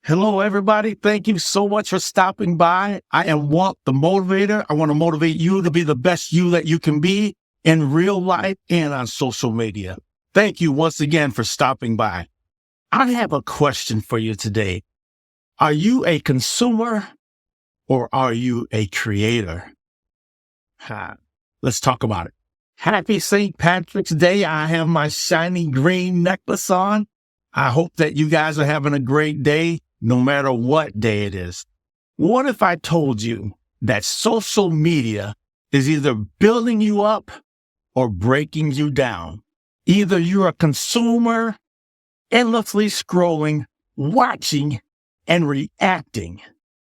Hello, everybody. Thank you so much for stopping by. I am Walt, the motivator. I want to motivate you to be the best you that you can be in real life and on social media. Thank you once again for stopping by. I have a question for you today. Are you a consumer or are you a creator? Let's talk about it. Happy St. Patrick's Day. I have my shiny green necklace on. I hope that you guys are having a great day, no matter what day it is. What if I told you that social media is either building you up or breaking you down? Either you're a consumer, endlessly scrolling, watching, and reacting,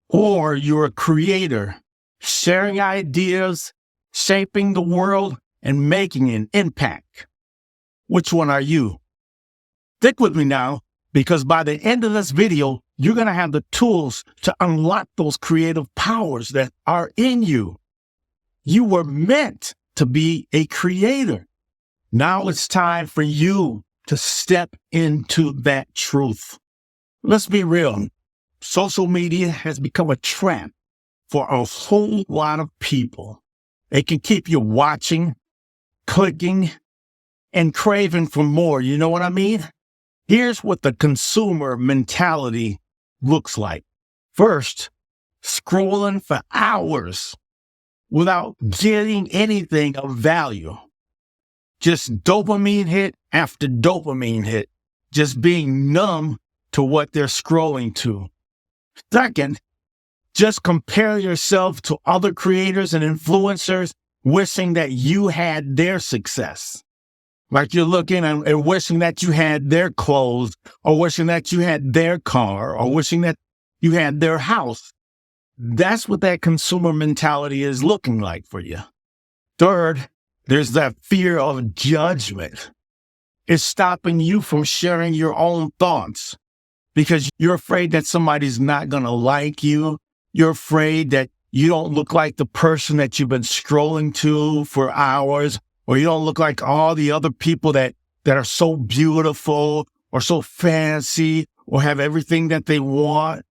or you're a creator, sharing ideas, shaping the world, and making an impact. Which one are you? Stick with me now, because by the end of this video, you're going to have the tools to unlock those creative powers that are in you. You were meant to be a creator. Now it's time for you to step into that truth. Let's be real. Social media has become a trap for a whole lot of people. It can keep you watching, clicking, and craving for more. You know what I mean? Here's what the consumer mentality looks like. First, scrolling for hours without getting anything of value. Just dopamine hit after dopamine hit. Just being numb to what they're scrolling to. Second, just compare yourself to other creators and influencers, wishing that you had their success. Like you're looking and wishing that you had their clothes, or wishing that you had their car, or wishing that you had their house. That's what that consumer mentality is looking like for you. Third, there's that fear of judgment. It's stopping you from sharing your own thoughts because you're afraid that somebody's not going to like you. You're afraid that you don't look like the person that you've been scrolling to for hours, or you don't look like all the other people that are so beautiful or so fancy or have everything that they want.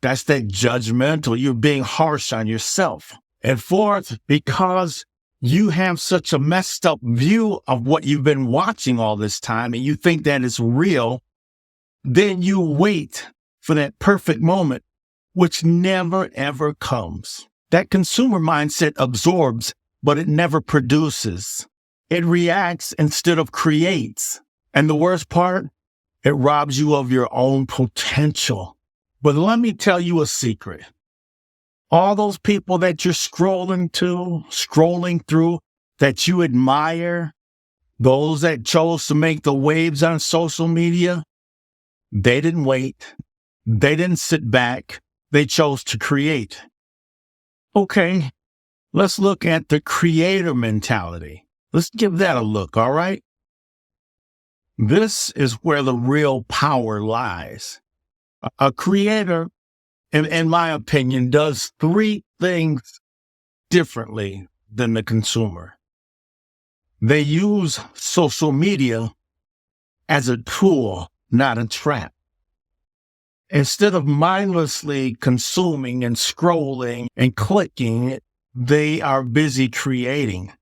That's that judgmental. You're being harsh on yourself. And fourth, because you have such a messed up view of what you've been watching all this time and you think that it's real, then you wait for that perfect moment, which never, ever comes. That consumer mindset absorbs, but it never produces. It reacts instead of creates. And the worst part, it robs you of your own potential. But let me tell you a secret. All those people that you're scrolling through, that you admire, those that chose to make the waves on social media, they didn't wait. They didn't sit back. They chose to create. Okay. Let's look at the creator mentality. Let's give that a look, all right? This is where the real power lies. A creator, in my opinion, does three things differently than the consumer. They use social media as a tool, not a trap. Instead of mindlessly consuming and scrolling and clicking, they are busy creating.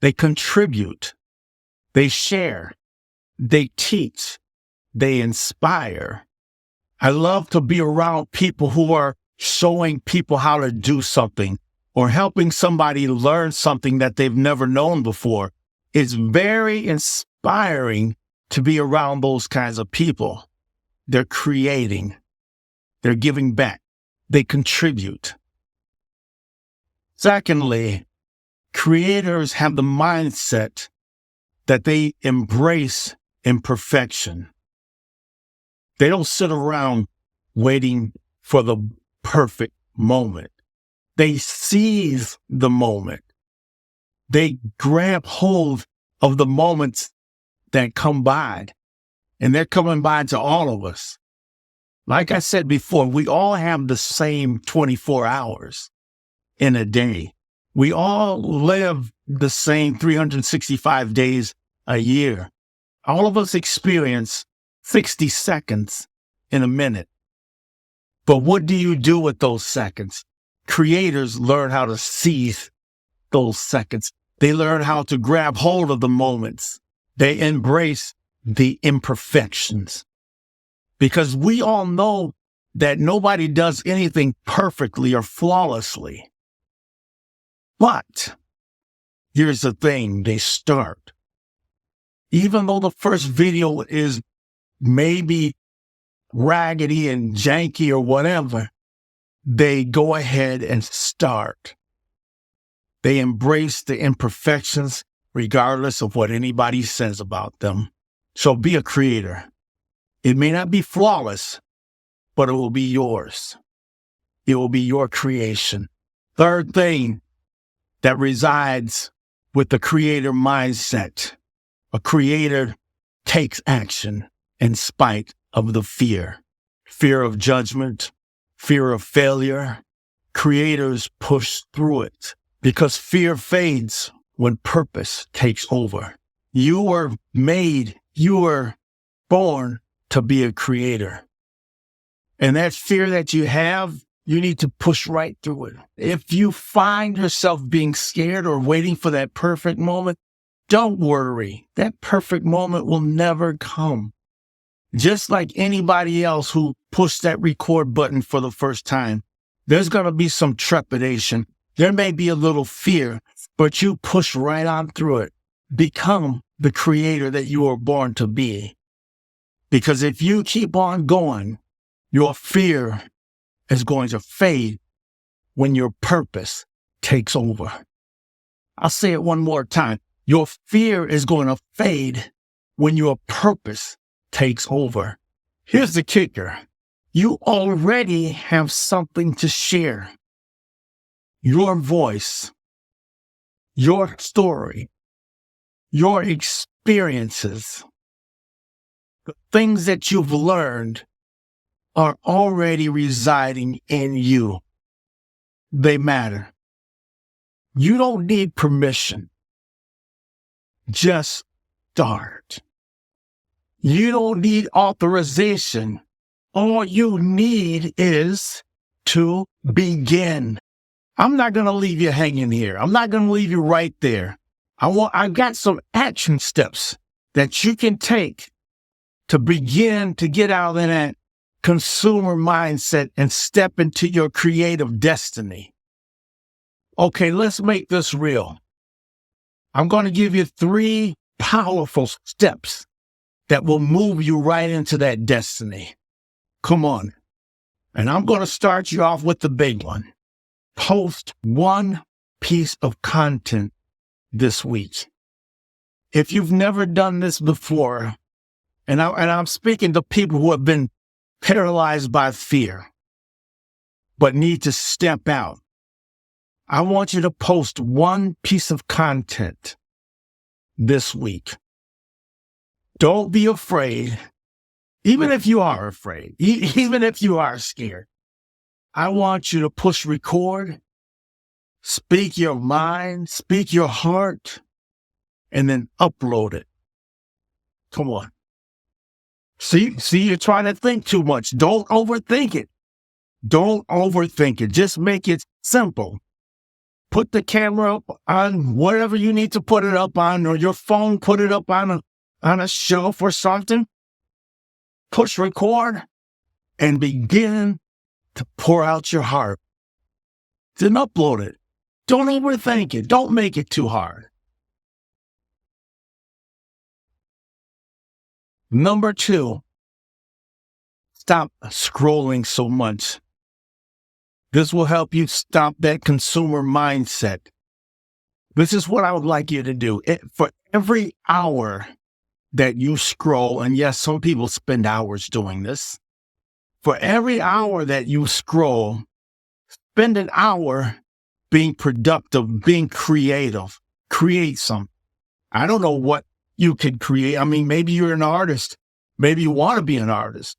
They contribute. They share. They teach. They inspire. I love to be around people who are showing people how to do something or helping somebody learn something that they've never known before. It's very inspiring to be around those kinds of people. They're creating. They're giving back. They contribute. Secondly, creators have the mindset that they embrace imperfection. They don't sit around waiting for the perfect moment. They seize the moment. They grab hold of the moments that come by, and they're coming by to all of us. Like I said before, we all have the same 24 hours in a day. We all live the same 365 days a year. All of us experience 60 seconds in a minute. But what do you do with those seconds? Creators learn how to seize those seconds. They learn how to grab hold of the moments. They embrace the imperfections. Because we all know that nobody does anything perfectly or flawlessly. But here's the thing, they start. Even though the first video is maybe raggedy and janky or whatever, they go ahead and start. They embrace the imperfections regardless of what anybody says about them. So be a creator. It may not be flawless, but it will be yours. It will be your creation. Third thing that resides with the creator mindset. A creator takes action in spite of the fear. Fear of judgment, fear of failure. Creators push through it because fear fades when purpose takes over. You were made, you were born to be a creator. And that fear that you have, you need to push right through it. If you find yourself being scared or waiting for that perfect moment, don't worry. That perfect moment will never come. Just like anybody else who pushed that record button for the first time, there's going to be some trepidation. There may be a little fear, but you push right on through it. Become the creator that you were born to be. Because if you keep on going, your fear is going to fade when your purpose takes over. I'll say it one more time. Your fear is going to fade when your purpose takes over. Here's the kicker. You already have something to share. Your voice, your story, your experiences, the things that you've learned are already residing in you. They matter. You don't need permission. Just start. You don't need authorization. All you need is to begin. I'm not going to leave you hanging here. I'm not going to leave you right there. I got some action steps that you can take to begin to get out of that consumer mindset and step into your creative destiny. Okay, let's make this real. I'm going to give you 3 powerful steps that will move you right into that destiny. Come on. And I'm going to start you off with the big one. Post 1 piece of content this week. If you've never done this before, and I'm speaking to people who have been paralyzed by fear, but need to step out, I want you to post 1 piece of content this week. Don't be afraid, even if you are afraid, even if you are scared. I want you to push record, speak your mind, speak your heart, and then upload it. Come on. See, you're trying to think too much. Don't overthink it. Don't overthink it. Just make it simple. Put the camera up on whatever you need to put it up on, or your phone, put it up on a shelf or something. Push record and begin to pour out your heart. Then upload it. Don't overthink it. Don't make it too hard. Number 2, stop scrolling so much. This will help you stop that consumer mindset. This is what I would like you to do. For every hour that you scroll, and yes, some people spend hours doing this. For every hour that you scroll, spend an hour being productive, being creative. Create something. I don't know what you could create. I mean, maybe you're an artist. Maybe you want to be an artist.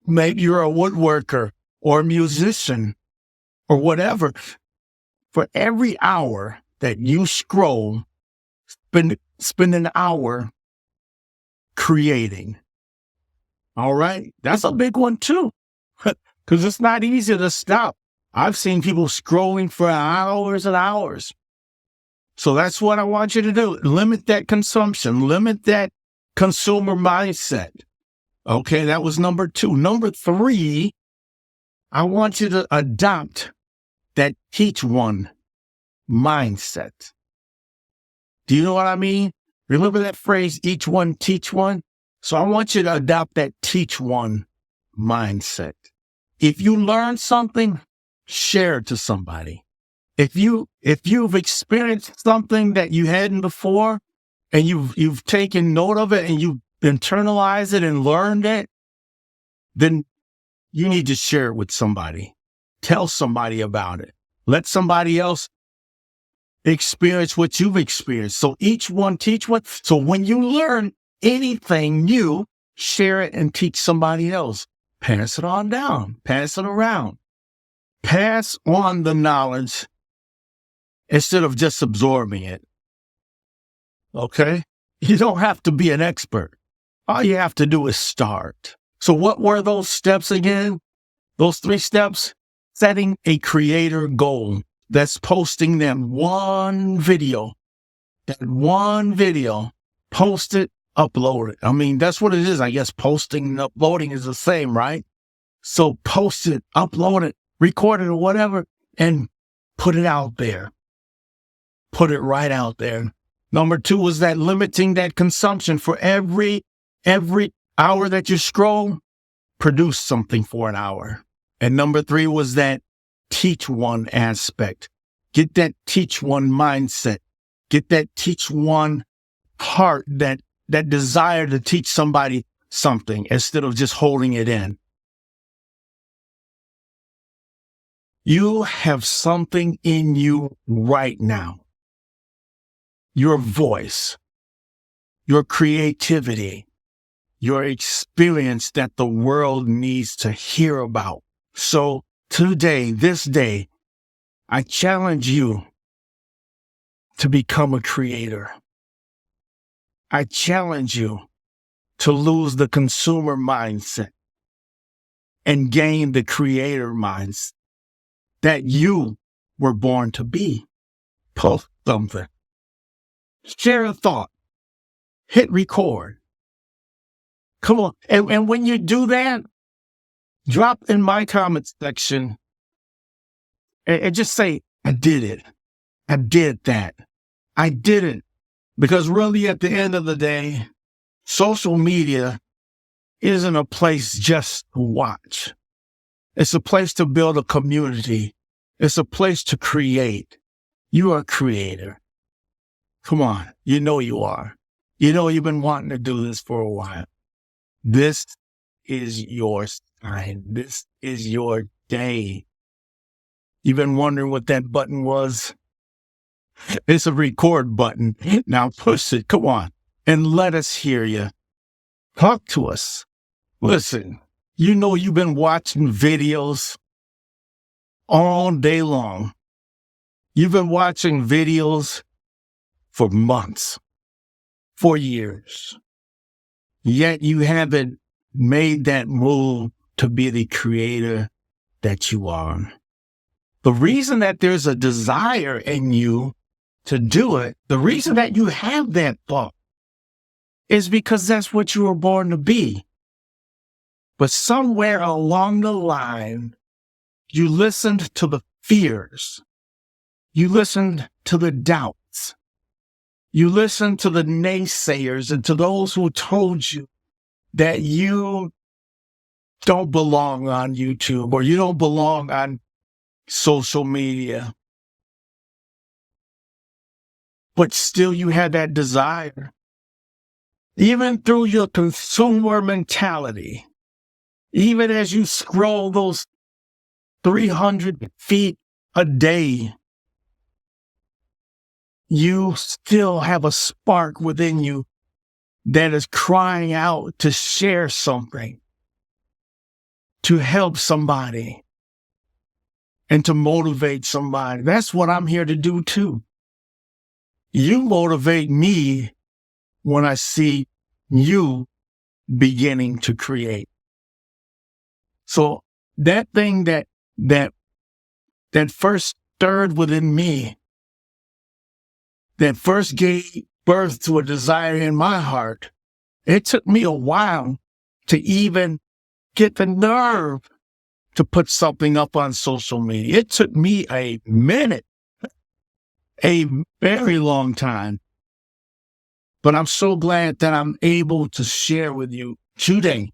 Maybe you're a woodworker or a musician or whatever. For every hour that you scroll, spend an hour creating. All right. That's a big one too, because it's not easy to stop. I've seen people scrolling for hours and hours. So that's what I want you to do. Limit that consumption, limit that consumer mindset. Okay. That was number 2. Number 3, I want you to adopt that teach one mindset. Do you know what I mean? Remember that phrase, each one, teach one? So I want you to adopt that teach one mindset. If you learn something, share it to somebody. If you've experienced something that you hadn't before and you've taken note of it and you've internalized it and learned it, then you need to share it with somebody. Tell somebody about it. Let somebody else experience what you've experienced. So each one teach one. So when you learn anything new, share it and teach somebody else. Pass it on down. Pass it around. Pass on the knowledge instead of just absorbing it. Okay? You don't have to be an expert. All you have to do is start. So what were those steps again? Those 3 steps? Setting a creator goal. That's posting them one video. That one video. Post it, upload it. I mean, that's what it is. I guess posting and uploading is the same, right? So post it, upload it, record it or whatever, and put it out there. Put it right out there. Number 2 was that limiting that consumption. For every hour that you scroll, produce something for an hour. And number 3 was that teach one aspect. Get that teach one mindset. Get that teach one heart, that desire to teach somebody something instead of just holding it in. You have something in you right now. Your voice, your creativity, your experience that the world needs to hear about. So today, this day, I challenge you to become a creator. I challenge you to lose the consumer mindset and gain the creator mindset that you were born to be. Post something. Share a thought. Hit record. Come on. And when you do that, drop in my comment section and just say, I did it. I did that. I did it. Because really at the end of the day, social media isn't a place just to watch. It's a place to build a community. It's a place to create. You are a creator. Come on. You know you are. You know you've been wanting to do this for a while. This is your time. This is your day. You've been wondering what that button was? It's a record button. Now push it. Come on. And let us hear you. Talk to us. Listen, you know you've been watching videos all day long. You've been watching videos for months, for years. Yet you haven't made that move to be the creator that you are. The reason that there's a desire in you to do it, the reason that you have that thought is because that's what you were born to be. But somewhere along the line, you listened to the fears. You listened to the doubts. You listened to the naysayers and to those who told you that you don't belong on YouTube or you don't belong on social media. But still you had that desire. Even through your consumer mentality, even as you scroll those 300 feet a day, you still have a spark within you that is crying out to share something, to help somebody, and to motivate somebody. That's what I'm here to do too. You motivate me when I see you beginning to create. So that thing that first stirred within me, that first gave birth to a desire in my heart, it took me a while to even get the nerve to put something up on social media. It took me a minute, a very long time. But I'm so glad that I'm able to share with you today.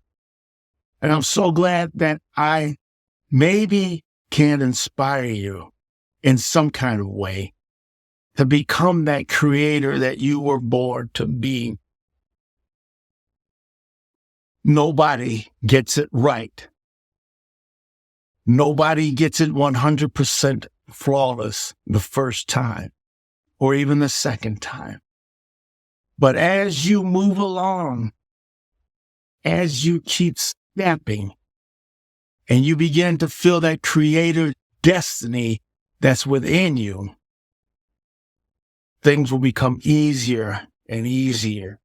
And I'm so glad that I maybe can inspire you in some kind of way to become that creator that you were born to be. Nobody gets it right. Nobody gets it 100% flawless the first time or even the second time. But as you move along, as you keep stepping, and you begin to feel that creator destiny that's within you, things will become easier and easier.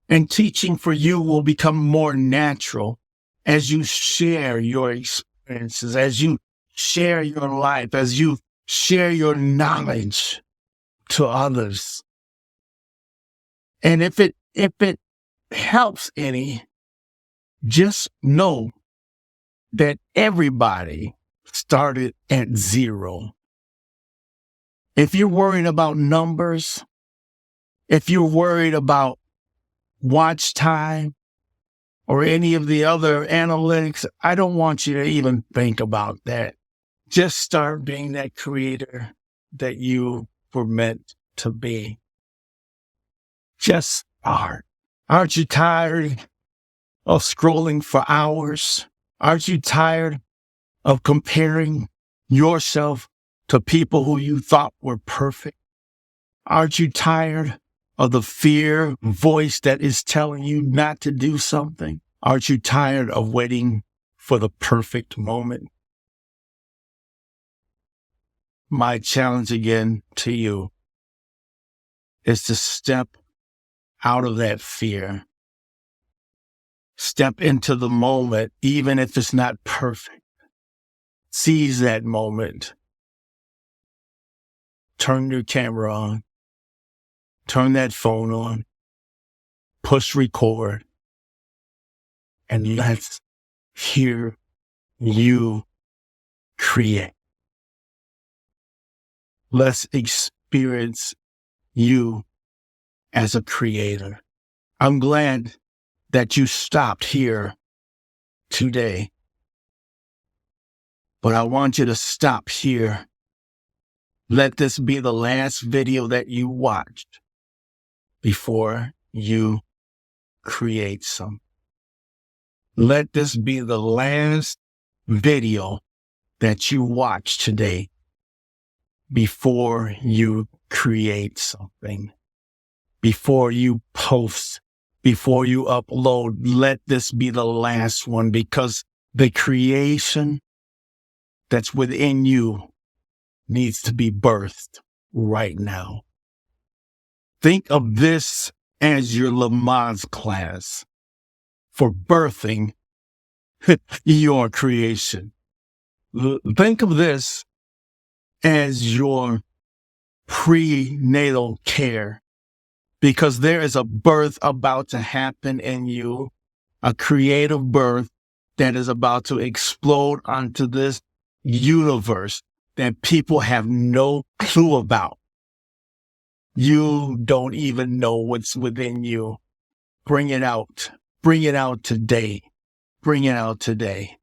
And teaching for you will become more natural as you share your experiences, as you share your life, as you share your knowledge to others. And if it helps any, just know that everybody started at zero. If you're worried about numbers, if you're worried about watch time or any of the other analytics, I don't want you to even think about that. Just start being that creator that you were meant to be. Just start. Aren't you tired of scrolling for hours? Aren't you tired of comparing yourself to people who you thought were perfect? Aren't you tired of the fear voice that is telling you not to do something? Aren't you tired of waiting for the perfect moment? My challenge again to you is to step out of that fear. Step into the moment, even if it's not perfect. Seize that moment. Turn your camera on. Turn that phone on. Push record. And let's hear you create. Let's experience you as a creator. I'm glad that you stopped here today, but I want you to stop here. Let this be the last video that you watched before you create something. Let this be the last video that you watch today before you create something, before you post, before you upload. Let this be the last one, because the creation that's within you needs to be birthed right now. Think of this as your Lamaze class for birthing your creation. Think of this as your prenatal care, because there is a birth about to happen in you, a creative birth that is about to explode onto this universe that people have no clue about. You don't even know what's within you. Bring it out. Bring it out today. Bring it out today.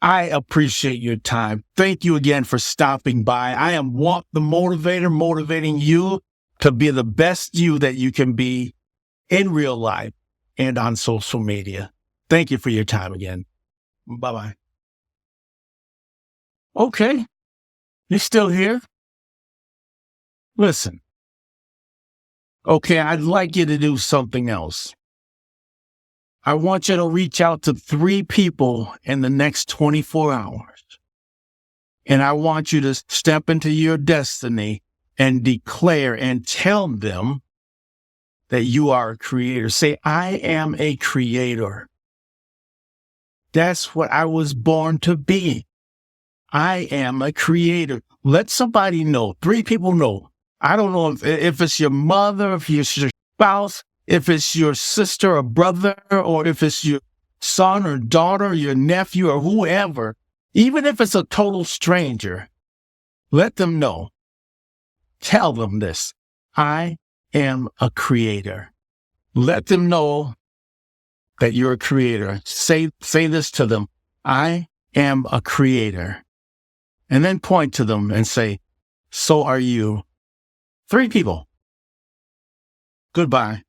I appreciate your time. Thank you again for stopping by. I am Walt the Motivator, motivating you to be the best you that you can be in real life and on social media. Thank you for your time again. Bye-bye. Okay. You still here? Listen. Okay, I'd like you to do something else. I want you to reach out to 3 people in the next 24 hours. And I want you to step into your destiny and declare and tell them that you are a creator. Say, I am a creator. That's what I was born to be. I am a creator. Let somebody know. 3 people know. I don't know if it's your mother, if it's your spouse, if it's your sister or brother, or if it's your son or daughter, your nephew or whoever. Even if it's a total stranger, let them know. Tell them this. I am a creator. Let them know that you're a creator. Say this to them. I am a creator. And then point to them and say, so are you. 3 people. Goodbye.